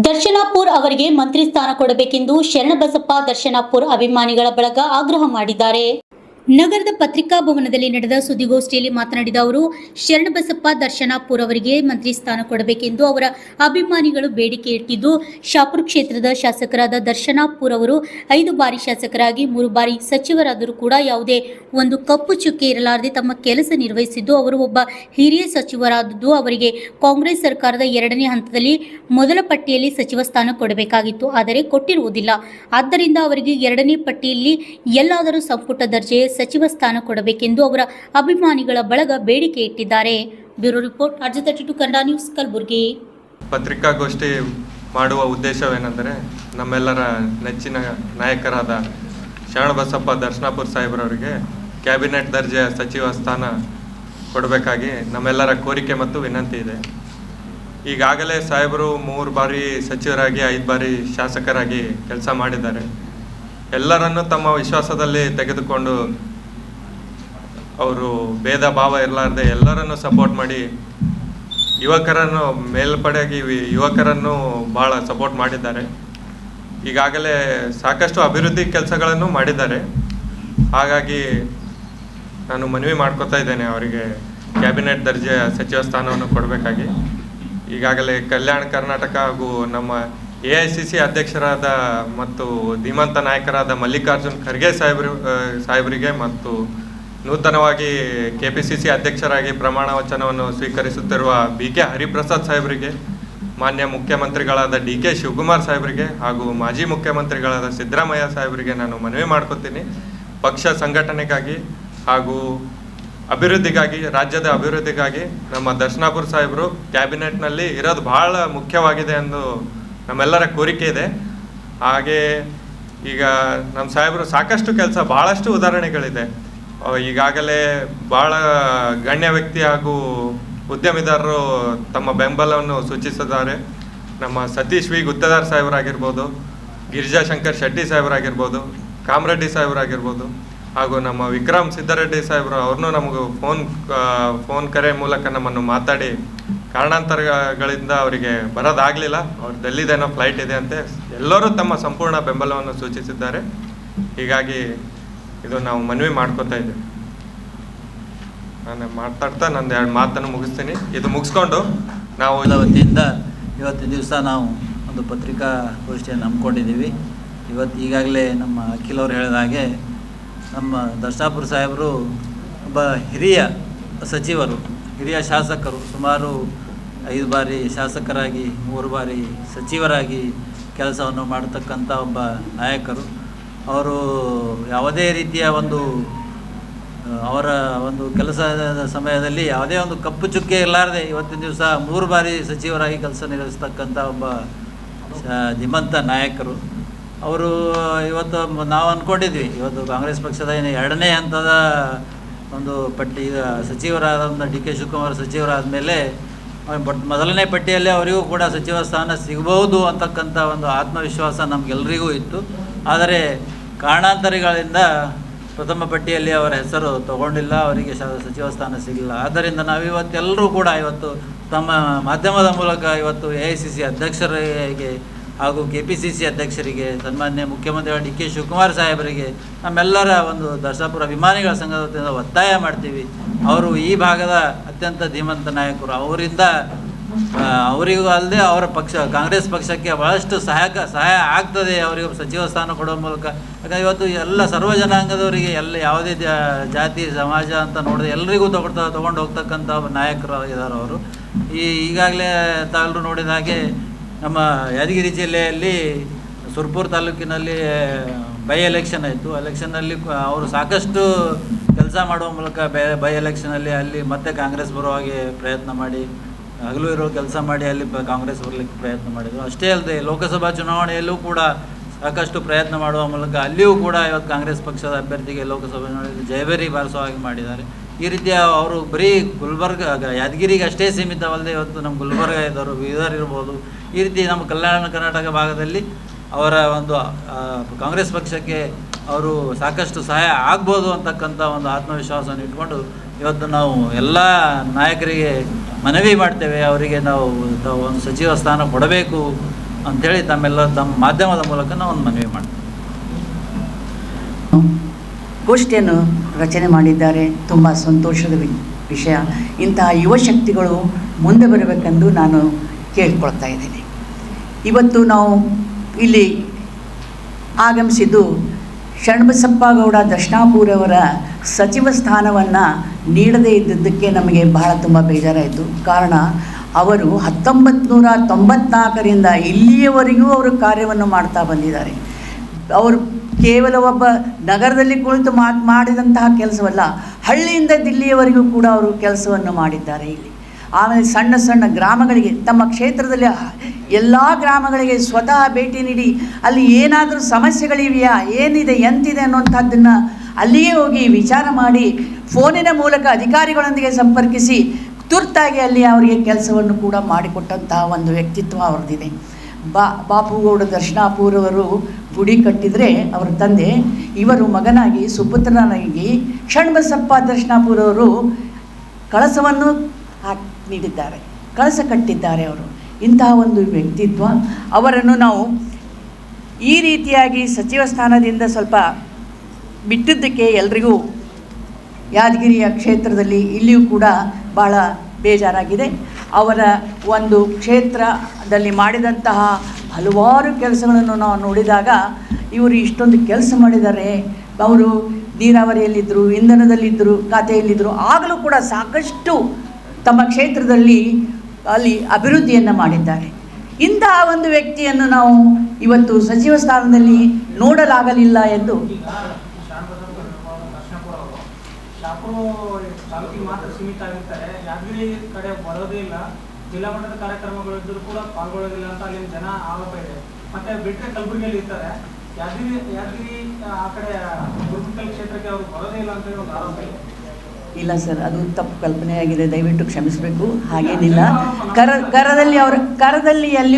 ದರ್ಶನಾಪುರ್ ಅವರಿಗೆ ಮಂತ್ರಿ ಸ್ಥಾನ ಕೊಡಬೇಕೆಂದು ಶರಣಬಸಪ್ಪ ದರ್ಶನಾಪುರ್ ಅಭಿಮಾನಿಗಳ ಬಳಗ ಆಗ್ರಹ ಮಾಡಿದ್ದಾರೆ. ನಗರದ ಪತ್ರಿಕಾ ಭವನದಲ್ಲಿ ನಡೆದ ಸುದ್ದಿಗೋಷ್ಠಿಯಲ್ಲಿ ಮಾತನಾಡಿದ ಅವರು, ಶರಣಬಸಪ್ಪ ದರ್ಶನಾಪುರ್ ಅವರಿಗೆ ಮಂತ್ರಿ ಸ್ಥಾನ ಕೊಡಬೇಕೆಂದು ಅವರ ಅಭಿಮಾನಿಗಳು ಬೇಡಿಕೆ ಇಟ್ಟಿದ್ದು, ಶಾಪುರ್ ಕ್ಷೇತ್ರದ ಶಾಸಕರಾದ ದರ್ಶನಾಪುರ್ ಅವರು 5 ಬಾರಿ ಶಾಸಕರಾಗಿ 3 ಬಾರಿ ಸಚಿವರಾದರೂ ಕೂಡ ಯಾವುದೇ ಒಂದು ಕಪ್ಪು ಚುಕ್ಕೆ ಇರಲಾರದೆ ತಮ್ಮ ಕೆಲಸ ನಿರ್ವಹಿಸಿದ್ದು, ಅವರು ಒಬ್ಬ ಹಿರಿಯ ಸಚಿವರಾದದ್ದು. ಅವರಿಗೆ ಕಾಂಗ್ರೆಸ್ ಸರ್ಕಾರದ 2ನೇ ಹಂತದಲ್ಲಿ ಮೊದಲ ಪಟ್ಟಿಯಲ್ಲಿ ಸಚಿವ ಸ್ಥಾನ ಕೊಡಬೇಕಾಗಿತ್ತು, ಆದರೆ ಕೊಟ್ಟಿರುವುದಿಲ್ಲ. ಆದ್ದರಿಂದ ಅವರಿಗೆ 2ನೇ ಪಟ್ಟಿಯಲ್ಲಿ ಎಲ್ಲಾದರೂ ಸಂಪುಟ ದರ್ಜೆಯ ಸಚಿವ ಸ್ಥಾನ ಕೊಡಬೇಕೆಂದು ಅವರ ಅಭಿಮಾನಿಗಳ ಬಳಗ ಬೇಡಿಕೆ ಇಟ್ಟಿದ್ದಾರೆ. Bureau report, RJ32 Kannada news, Kalaburagi. ಪತ್ರಿಕಾಗೋಷ್ಠಿ ಮಾಡುವ ಉದ್ದೇಶವೇನೆಂದರೆ, ನಮ್ಮೆಲ್ಲರ ನೆಚ್ಚಿನ ನಾಯಕರಾದ ಶರಣಬಸಪ್ಪ ದರ್ಶನಾಪುರ್ ಸಾಹೇಬರವರಿಗೆ ಕ್ಯಾಬಿನೆಟ್ ದರ್ಜೆಯ ಸಚಿವ ಸ್ಥಾನ ಕೊಡಬೇಕಾಗಿ ನಮ್ಮೆಲ್ಲರ ಕೋರಿಕೆ ಮತ್ತು ವಿನಂತಿ ಇದೆ. ಈಗಾಗಲೇ ಸಾಹೇಬರು 3 ಬಾರಿ ಸಚಿವರಾಗಿ 5 ಬಾರಿ ಶಾಸಕರಾಗಿ ಕೆಲಸ ಮಾಡಿದ್ದಾರೆ. ಎಲ್ಲರನ್ನು ತಮ್ಮ ವಿಶ್ವಾಸದಲ್ಲಿ ತೆಗೆದುಕೊಂಡು ಅವರು ಭೇದ ಭಾವ ಇರಲಾರದೆ ಎಲ್ಲರನ್ನು ಸಪೋರ್ಟ್ ಮಾಡಿ ಯುವಕರನ್ನು ಮೇಲ್ಪಡೆಯಾಗಿ ಯುವಕರನ್ನು ಭಾಳ ಸಪೋರ್ಟ್ ಮಾಡಿದ್ದಾರೆ. ಈಗಾಗಲೇ ಸಾಕಷ್ಟು ಅಭಿವೃದ್ಧಿ ಕೆಲಸಗಳನ್ನು ಮಾಡಿದ್ದಾರೆ. ಹಾಗಾಗಿ ನಾನು ಮನವಿ ಮಾಡ್ಕೋತಾ ಇದ್ದೇನೆ ಅವರಿಗೆ ಕ್ಯಾಬಿನೆಟ್ ದರ್ಜೆಯ ಸಚಿವ ಸ್ಥಾನವನ್ನು ಕೊಡಬೇಕಾಗಿ. ಈಗಾಗಲೇ ಕಲ್ಯಾಣ ಕರ್ನಾಟಕ ಹಾಗೂ ನಮ್ಮ AICC ಅಧ್ಯಕ್ಷರಾದ ಮತ್ತು ಧೀಮಂತ ನಾಯಕರಾದ ಮಲ್ಲಿಕಾರ್ಜುನ್ ಖರ್ಗೆ ಸಾಹೇಬರಿಗೆ ಮತ್ತು ನೂತನವಾಗಿ KPCC ಅಧ್ಯಕ್ಷರಾಗಿ ಪ್ರಮಾಣ ವಚನವನ್ನು ಸ್ವೀಕರಿಸುತ್ತಿರುವ BK ಹರಿಪ್ರಸಾದ್ ಸಾಹೇಬರಿಗೆ, ಮಾನ್ಯ ಮುಖ್ಯಮಂತ್ರಿಗಳಾದ DK ಶಿವಕುಮಾರ್ ಸಾಹೇಬರಿಗೆ ಹಾಗೂ ಮಾಜಿ ಮುಖ್ಯಮಂತ್ರಿಗಳಾದ ಸಿದ್ದರಾಮಯ್ಯ ಸಾಹೇಬರಿಗೆ ನಾನು ಮನವಿ ಮಾಡ್ಕೊತೀನಿ, ಪಕ್ಷ ಸಂಘಟನೆಗಾಗಿ ಹಾಗೂ ಅಭಿವೃದ್ಧಿಗಾಗಿ, ರಾಜ್ಯದ ಅಭಿವೃದ್ಧಿಗಾಗಿ ನಮ್ಮ ದರ್ಶನಾಪುರ್ ಸಾಹೇಬರು ಕ್ಯಾಬಿನೆಟ್ನಲ್ಲಿ ಇರೋದು ಭಾಳ ಮುಖ್ಯವಾಗಿದೆ ಎಂದು ನಮ್ಮೆಲ್ಲರ ಕೋರಿಕೆ ಇದೆ. ಹಾಗೆ ಈಗ ನಮ್ಮ ಸಾಹೇಬರು ಸಾಕಷ್ಟು ಕೆಲಸ, ಭಾಳಷ್ಟು ಉದಾಹರಣೆಗಳಿದೆ. ಈಗಾಗಲೇ ಭಾಳ ಗಣ್ಯ ವ್ಯಕ್ತಿ ಹಾಗೂ ಉದ್ಯಮಿದಾರರು ತಮ್ಮ ಬೆಂಬಲವನ್ನು ಸೂಚಿಸಿದ್ದಾರೆ. ನಮ್ಮ ಸತೀಶ್ ವಿ ಗುತ್ತೇದಾರ್ ಸಾಹೇಬರಾಗಿರ್ಬೋದು, ಗಿರಿಜಾಶಂಕರ್ ಶೆಟ್ಟಿ ಸಾಹೇಬರಾಗಿರ್ಬೋದು, ಕಾಮರೆಡ್ಡಿ ಸಾಹೇಬರಾಗಿರ್ಬೋದು ಹಾಗೂ ನಮ್ಮ ವಿಕ್ರಮ್ ಸಿದ್ದಾರೆಡ್ಡಿ ಸಾಹೇಬರು ಅವ್ರನ್ನೂ ನಮಗೂ ಫೋನ್ ಕರೆ ಮೂಲಕ ನಮ್ಮನ್ನು ಮಾತಾಡಿ ಕಾರಣಾಂತರಗಳಿಂದ ಅವರಿಗೆ ಬರೋದಾಗಲಿಲ್ಲ, ಅವ್ರು ಡೆಲ್ಲಿದೇನೋ ಫ್ಲೈಟ್ ಇದೆ ಅಂತೆ, ಎಲ್ಲರೂ ತಮ್ಮ ಸಂಪೂರ್ಣ ಬೆಂಬಲವನ್ನು ಸೂಚಿಸಿದ್ದಾರೆ. ಹೀಗಾಗಿ ಇದು ನಾವು ಮನವಿ ಮಾಡ್ಕೋತಾ ಇದ್ದೇವೆ. ನಾನು ಮಾತಾಡ್ತಾ ನಂದು 2 ಮಾತನ್ನು ಮುಗಿಸ್ತೀನಿ. ಇದು ಮುಗಿಸ್ಕೊಂಡು ನಾವು ವತಿಯಿಂದ ಇವತ್ತಿನ ದಿವಸ ನಾವು ಒಂದು ಪತ್ರಿಕಾಗೋಷ್ಠಿಯನ್ನು ಹಮ್ಮಿಕೊಂಡಿದ್ದೀವಿ. ಈಗಾಗಲೇ ನಮ್ಮ ಅಖಿಲ್ ಅವರು ಹೇಳಿದ ಹಾಗೆ ನಮ್ಮ ದರ್ಶನಾಪುರ ಸಾಹೇಬರು ಒಬ್ಬ ಹಿರಿಯ ಸಚಿವರು, ಹಿರಿಯ ಶಾಸಕರು, ಸುಮಾರು 5 ಬಾರಿ ಶಾಸಕರಾಗಿ 3 ಬಾರಿ ಸಚಿವರಾಗಿ ಕೆಲಸವನ್ನು ಮಾಡತಕ್ಕಂಥ ಒಬ್ಬ ನಾಯಕರು. ಅವರು ಯಾವುದೇ ರೀತಿಯ ಅವರ ಒಂದು ಕೆಲಸದ ಸಮಯದಲ್ಲಿ ಯಾವುದೇ ಒಂದು ಕಪ್ಪು ಚುಕ್ಕೆ ಇರಲಾರದೆ ಇವತ್ತಿನ ದಿವಸ 3 ಬಾರಿ ಸಚಿವರಾಗಿ ಕೆಲಸ ನಿರ್ವಹಿಸ್ತಕ್ಕಂಥ ಒಬ್ಬ ಧೀಮಂತ ನಾಯಕರು. ಅವರು ಇವತ್ತು ನಾವು ಅಂದ್ಕೊಂಡಿದ್ವಿ, ಇವತ್ತು ಕಾಂಗ್ರೆಸ್ ಪಕ್ಷದ 2ನೇ ಹಂತದ ಒಂದು ಪಟ್ಟಿ ಸಚಿವರಾದ DK ಶಿವಕುಮಾರ್ ಸಚಿವರಾದ ಮೇಲೆ ಮೊದಲನೇ ಪಟ್ಟಿಯಲ್ಲೇ ಅವರಿಗೂ ಕೂಡ ಸಚಿವ ಸ್ಥಾನ ಸಿಗಬಹುದು ಅಂತಕ್ಕಂಥ ಒಂದು ಆತ್ಮವಿಶ್ವಾಸ ನಮಗೆಲ್ಲರಿಗೂ ಇತ್ತು. ಆದರೆ ಕಾರಣಾಂತರಗಳಿಂದ ಪ್ರಥಮ ಪಟ್ಟಿಯಲ್ಲಿ ಅವರ ಹೆಸರು ತಗೊಂಡಿಲ್ಲ, ಅವರಿಗೆ ಸಚಿವ ಸ್ಥಾನ ಸಿಗಲಿಲ್ಲ. ಆದ್ದರಿಂದ ನಾವಿವತ್ತೆಲ್ಲರೂ ಕೂಡ ಇವತ್ತು ತಮ್ಮ ಮಾಧ್ಯಮದ ಮೂಲಕ ಇವತ್ತು AICC ಅಧ್ಯಕ್ಷರಿಗೆ ಹಾಗೂ KPCC ಅಧ್ಯಕ್ಷರಿಗೆ, ಸನ್ಮಾನ್ಯ ಮುಖ್ಯಮಂತ್ರಿಗಳ DK ಶಿವಕುಮಾರ್ ಸಾಹೇಬರಿಗೆ, ನಮ್ಮೆಲ್ಲರ ಒಂದು ದರ್ಶನಾಪುರ ಅಭಿಮಾನಿಗಳ ಸಂಘದ ವತಿಯಿಂದ ಒತ್ತಾಯ ಮಾಡ್ತೀವಿ. ಅವರು ಈ ಭಾಗದ ಅತ್ಯಂತ ಧೀಮಂತ ನಾಯಕರು. ಅವರಿಗೂ ಅಲ್ಲದೆ ಅವರ ಪಕ್ಷ ಕಾಂಗ್ರೆಸ್ ಪಕ್ಷಕ್ಕೆ ಭಾಳಷ್ಟು ಸಹಾಯ ಆಗ್ತದೆ ಅವರಿಗೆ ಸಚಿವ ಸ್ಥಾನ ಕೊಡೋ ಮೂಲಕ. ಯಾಕಂದರೆ ಇವತ್ತು ಎಲ್ಲ ಸರ್ವ ಜನಾಂಗದವರಿಗೆ ಯಾವುದೇ ಜಾತಿ ಸಮಾಜ ಅಂತ ನೋಡಿದ್ರೆ ಎಲ್ಲರಿಗೂ ತೊಗೊಂಡು ಹೋಗ್ತಕ್ಕಂಥ ನಾಯಕರು ಇದ್ದಾರೆ ಅವರು. ಈಗಾಗಲೇ ತಾವೆಲ್ಲರೂ ನೋಡಿದ ಹಾಗೆ ನಮ್ಮ ಯಾದಗಿರಿ ಜಿಲ್ಲೆಯಲ್ಲಿ ಸುರ್ಪುರ್ ತಾಲೂಕಿನಲ್ಲಿ ಬೈ ಎಲೆಕ್ಷನ್ ಆಯಿತು. ಎಲೆಕ್ಷನ್ನಲ್ಲಿ ಅವರು ಸಾಕಷ್ಟು ಕೆಲಸ ಮಾಡುವ ಮೂಲಕ ಬೈ ಎಲೆಕ್ಷನಲ್ಲಿ ಅಲ್ಲಿ ಮತ್ತೆ ಕಾಂಗ್ರೆಸ್ ಬರೋ ಹಾಗೆ ಪ್ರಯತ್ನ ಮಾಡಿ, ಹಗಲು ಇರೋ ಕೆಲಸ ಮಾಡಿ ಅಲ್ಲಿ ಕಾಂಗ್ರೆಸ್ ಬರಲಿಕ್ಕೆ ಪ್ರಯತ್ನ ಮಾಡಿದರು. ಅಷ್ಟೇ ಅಲ್ಲದೆ ಲೋಕಸಭಾ ಚುನಾವಣೆಯಲ್ಲೂ ಕೂಡ ಸಾಕಷ್ಟು ಪ್ರಯತ್ನ ಮಾಡುವ ಮೂಲಕ ಅಲ್ಲಿಯೂ ಕೂಡ ಇವತ್ತು ಕಾಂಗ್ರೆಸ್ ಪಕ್ಷದ ಅಭ್ಯರ್ಥಿಗೆ ಲೋಕಸಭಾ ಚುನಾವಣೆಯಲ್ಲಿ ಜಯಬೇರಿ ಬಾರಿಸೋ ಹಾಗೆ ಮಾಡಿದ್ದಾರೆ. ಈ ರೀತಿಯ ಅವರು ಬರೀ ಗುಲ್ಬರ್ಗ ಯಾದಗಿರಿಗೆ ಅಷ್ಟೇ ಸೀಮಿತವಲ್ಲದೆ ಇವತ್ತು ನಮ್ಮ ಗುಲ್ಬರ್ಗ ಇದ್ದವರು, ಬೀದರ್ ಇರ್ಬೋದು, ಈ ರೀತಿ ನಮ್ಮ ಕಲ್ಯಾಣ ಕರ್ನಾಟಕ ಭಾಗದಲ್ಲಿ ಅವರ ಒಂದು ಕಾಂಗ್ರೆಸ್ ಪಕ್ಷಕ್ಕೆ ಅವರು ಸಾಕಷ್ಟು ಸಹಾಯ ಆಗ್ಬೋದು ಅಂತಕ್ಕಂಥ ಒಂದು ಆತ್ಮವಿಶ್ವಾಸವನ್ನು ಇಟ್ಕೊಂಡು ಇವತ್ತು ನಾವು ಎಲ್ಲ ನಾಯಕರಿಗೆ ಮನವಿ ಮಾಡ್ತೇವೆ, ಅವರಿಗೆ ನಾವು ಒಂದು ಸಚಿವ ಸ್ಥಾನ ಕೊಡಬೇಕು ಅಂಥೇಳಿ ತಮ್ಮ ಮಾಧ್ಯಮದ ಮೂಲಕ ನಾವು ಒಂದು ಮನವಿ ಮಾಡ್ತೀವಿ. ಗೋಷ್ಠಿಯನ್ನು ರಚನೆ ಮಾಡಿದ್ದಾರೆ. ತುಂಬ ಸಂತೋಷದ ವಿಷಯ. ಇಂತಹ ಯುವ ಶಕ್ತಿಗಳು ಮುಂದೆ ಬರಬೇಕೆಂದು ನಾನು ಕೇಳ್ಕೊಳ್ತಾ ಇದ್ದೀನಿ. ಇವತ್ತು ನಾವು ಇಲ್ಲಿ ಆಗಮಿಸಿದ್ದು ಶರಣಬಸಪ್ಪ ಗೌಡ ದರ್ಶನಾಪುರವರ ಸಚಿವ ಸ್ಥಾನವನ್ನು ನೀಡದೇ ಇದ್ದಿದ್ದಕ್ಕೆ ನಮಗೆ ಬಹಳ ತುಂಬ ಬೇಜಾರಾಯಿತು. ಕಾರಣ ಅವರು 1994ರಿಂದ ಇಲ್ಲಿಯವರೆಗೂ ಅವರು ಕಾರ್ಯವನ್ನು ಮಾಡ್ತಾ ಬಂದಿದ್ದಾರೆ. ಅವರು ಕೇವಲ ಒಬ್ಬ ನಗರದಲ್ಲಿ ಕುಳಿತು ಮಾಡಿದಂತಹ ಕೆಲಸವಲ್ಲ, ಹಳ್ಳಿಯಿಂದ ದಿಲ್ಲಿಯವರೆಗೂ ಕೂಡ ಅವರು ಕೆಲಸವನ್ನು ಮಾಡಿದ್ದಾರೆ ಇಲ್ಲಿ. ಆಮೇಲೆ ಸಣ್ಣ ಸಣ್ಣ ಗ್ರಾಮಗಳಿಗೆ, ತಮ್ಮ ಕ್ಷೇತ್ರದಲ್ಲಿ ಎಲ್ಲ ಗ್ರಾಮಗಳಿಗೆ ಸ್ವತಃ ಭೇಟಿ ನೀಡಿ ಅಲ್ಲಿ ಏನಾದರೂ ಸಮಸ್ಯೆಗಳಿವೆಯಾ, ಏನಿದೆ ಎಂತಿದೆ ಅನ್ನುವಂಥದ್ದನ್ನು ಅಲ್ಲಿಯೇ ಹೋಗಿ ವಿಚಾರ ಮಾಡಿ ಫೋನಿನ ಮೂಲಕ ಅಧಿಕಾರಿಗಳೊಂದಿಗೆ ಸಂಪರ್ಕಿಸಿ ತುರ್ತಾಗಿ ಅಲ್ಲಿ ಅವರಿಗೆ ಕೆಲಸವನ್ನು ಕೂಡ ಮಾಡಿಕೊಟ್ಟಂತಹ ಒಂದು ವ್ಯಕ್ತಿತ್ವ ಅವ್ರದ್ದಿದೆ. ಬಾಪುಗೌಡ ದರ್ಶನಾಪುರವರು ಗುಡಿ ಕಟ್ಟಿದರೆ ಅವರ ತಂದೆ, ಇವರು ಮಗನಾಗಿ ಸುಪುತ್ರನಾಗಿ ಶರಣಬಸಪ್ಪ ದರ್ಶನಾಪುರವರು ಕಳಸವನ್ನು ನೀಡಿದ್ದಾರೆ, ಕಳಸ ಕಟ್ಟಿದ್ದಾರೆ ಅವರು. ಇಂತಹ ಒಂದು ವ್ಯಕ್ತಿತ್ವ ಅವರನ್ನು ನಾವು ಈ ರೀತಿಯಾಗಿ ಸಚಿವ ಸ್ಥಾನದಿಂದ ಸ್ವಲ್ಪ ಬಿಟ್ಟಿದ್ದಕ್ಕೆ ಎಲ್ರಿಗೂ ಯಾದಗಿರಿಯ ಕ್ಷೇತ್ರದಲ್ಲಿ ಇಲ್ಲಿಯೂ ಕೂಡ ಭಾಳ ಬೇಜಾರಾಗಿದೆ. ಅವರ ಒಂದು ಕ್ಷೇತ್ರದಲ್ಲಿ ಮಾಡಿದಂತಹ ಹಲವಾರು ಕೆಲಸಗಳನ್ನು ನಾವು ನೋಡಿದಾಗ ಇವರು ಇಷ್ಟೊಂದು ಕೆಲಸ ಮಾಡಿದ್ದಾರೆ. ಅವರು ನೀರಾವರಿಯಲ್ಲಿದ್ದರು, ಇಂಧನದಲ್ಲಿದ್ದರು, ಖಾತೆಯಲ್ಲಿದ್ದರು. ಆಗಲೂ ಕೂಡ ಸಾಕಷ್ಟು ತಮ್ಮ ಕ್ಷೇತ್ರದಲ್ಲಿ ಅಲ್ಲಿ ಅಭಿವೃದ್ಧಿಯನ್ನು ಮಾಡಿದ್ದಾರೆ. ಇಂತಹ ಒಂದು ವ್ಯಕ್ತಿಯನ್ನು ನಾವು ಇವತ್ತು ಸಚಿವ ಸ್ಥಾನದಲ್ಲಿ ನೋಡಲಾಗಲಿಲ್ಲ ಎಂದು ತಾಲೂಕಿಗೆ ಮಾತ್ರ ಸೀಮಿತ ಆಗಿರ್ತಾರೆ. ಯಾದಗಿರಿ ಕಡೆ ಬರೋದೇ ಇಲ್ಲ, ಜಿಲ್ಲಾ ಮಟ್ಟದ ಕಾರ್ಯಕ್ರಮಗಳು ಇದ್ದರೂ ಕೂಡ ಪಾಲ್ಗೊಳ್ಳೋದಿಲ್ಲ ಅಂತ ಅಲ್ಲಿನ ಜನ ಆರೋಪ ಇದೆ. ಮತ್ತೆ ಬಿಟ್ಟರೆ ಕಲಬುರಗಿಯಲ್ಲಿ ಇರ್ತಾರೆ, ಯಾದಗಿರಿ ಆ ಕಡೆ ಗುರುಕಲ್ ಕ್ಷೇತ್ರಕ್ಕೆ ಅವರು ಬರೋದೇ ಇಲ್ಲ ಅಂತ ಒಂದು ಆರೋಪ ಇದೆ. ಇಲ್ಲ ಸರ್, ಅದು ತಪ್ಪು ಕಲ್ಪನೆಯಾಗಿದೆ, ದಯವಿಟ್ಟು ಕ್ಷಮಿಸಬೇಕು. ಹಾಗೇನಿಲ್ಲ. ಕರದಲ್ಲಿ ಎಲ್ಲಿ